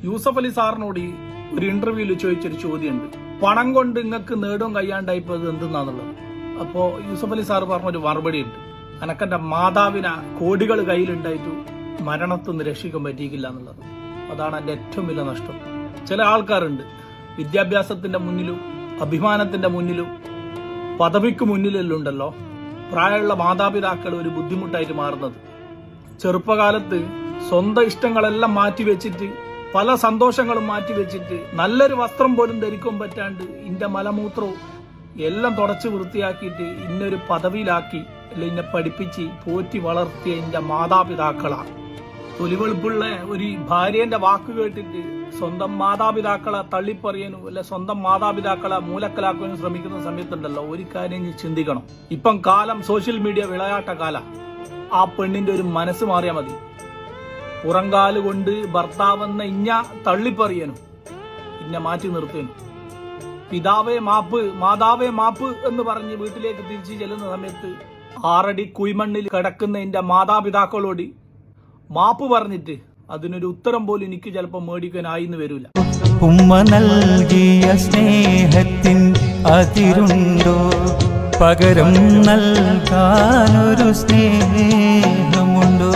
യൂസഫ് അലി സാറിനോട് ഒരു ഇന്റർവ്യൂവിൽ ചോദിച്ചൊരു ചോദ്യമുണ്ട്, പണം കൊണ്ട് നിങ്ങൾക്ക് നേടും കയ്യാണ്ടായിപ്പത് എന്തെന്നാന്നുള്ളത്. അപ്പോ യൂസഫ് അലി സാർ പറഞ്ഞൊരു മറുപടി ഉണ്ട്, അനക്കെന്റെ മാതാവിനെ കോടികൾ കയ്യിലുണ്ടായിട്ട് മരണത്തുനിന്ന് രക്ഷിക്കാൻ പറ്റിയില്ല എന്നുള്ളത്. അതാണ് എന്റെ ഏറ്റവും വലിയ നഷ്ടം. ചില ആൾക്കാരുണ്ട് വിദ്യാഭ്യാസത്തിന്റെ മുന്നിലും അഭിമാനത്തിന്റെ മുന്നിലും പദവിക്ക് മുന്നിലെല്ലാം ഉണ്ടല്ലോ പ്രായമുള്ള മാതാപിതാക്കൾ ഒരു ബുദ്ധിമുട്ടായിട്ട് മാറുന്നത്. ചെറുപ്പകാലത്ത് സ്വന്തം ഇഷ്ടങ്ങളെല്ലാം മാറ്റിവെച്ചിട്ട് പല സന്തോഷങ്ങളും മാറ്റിവെച്ചിട്ട് നല്ലൊരു വസ്ത്രം പോലും ധരിക്കാൻ പറ്റാണ്ട് ഇന്റെ മലമൂത്രവും എല്ലാം തുടച്ച് വൃത്തിയാക്കിയിട്ട് ഇന്നൊരു പദവിയിലാക്കി അല്ലെ ഇന്നെ പഠിപ്പിച്ച് പോറ്റി വളർത്തിയ എന്റെ മാതാപിതാക്കളാണ്. തൊലിവെളുപ്പുള്ള ഒരു ഭാര്യന്റെ വാക്ക് കേട്ടിട്ട് സ്വന്തം മാതാപിതാക്കളെ തള്ളിപ്പറയാനും അല്ലെ സ്വന്തം മാതാപിതാക്കളെ മൂലക്കലാക്കാനും ശ്രമിക്കുന്ന സമയത്തുണ്ടല്ലോ ഒരു കാര്യം ചിന്തിക്കണം. ഇപ്പം കാലം സോഷ്യൽ മീഡിയ വിളയാട്ട കാല. ആ പെണ്ണിന്റെ ഒരു മനസ്സ് മാറിയാൽ മതി, പുറങ്കാല് കൊണ്ട് ഭർത്താവെന്ന ഇഞ്ഞ തള്ളിപ്പറിയാനും ഇന്ന മാറ്റി നിർത്താനും പിതാവേ മാപ്പ് മാതാവേ മാപ്പ് എന്ന് പറഞ്ഞ് വീട്ടിലേക്ക് തിരിച്ചു ചെല്ലുന്ന സമയത്ത് 6 അടി കുയ്മണ്ണിൽ കിടക്കുന്ന എന്റെ മാതാപിതാക്കളോട് മാപ്പ് പറഞ്ഞിട്ട് അതിനൊരു ഉത്തരം പോലും എനിക്ക് ചിലപ്പോൾ മേടിക്കാനായിന്ന് വരില്ല. ഉമ്മ നൽകിയ സ്നേഹത്തിൻ അതിരുണ്ടോ, പകരം നൽകാനൊരു സ്നേഹമുണ്ടോ?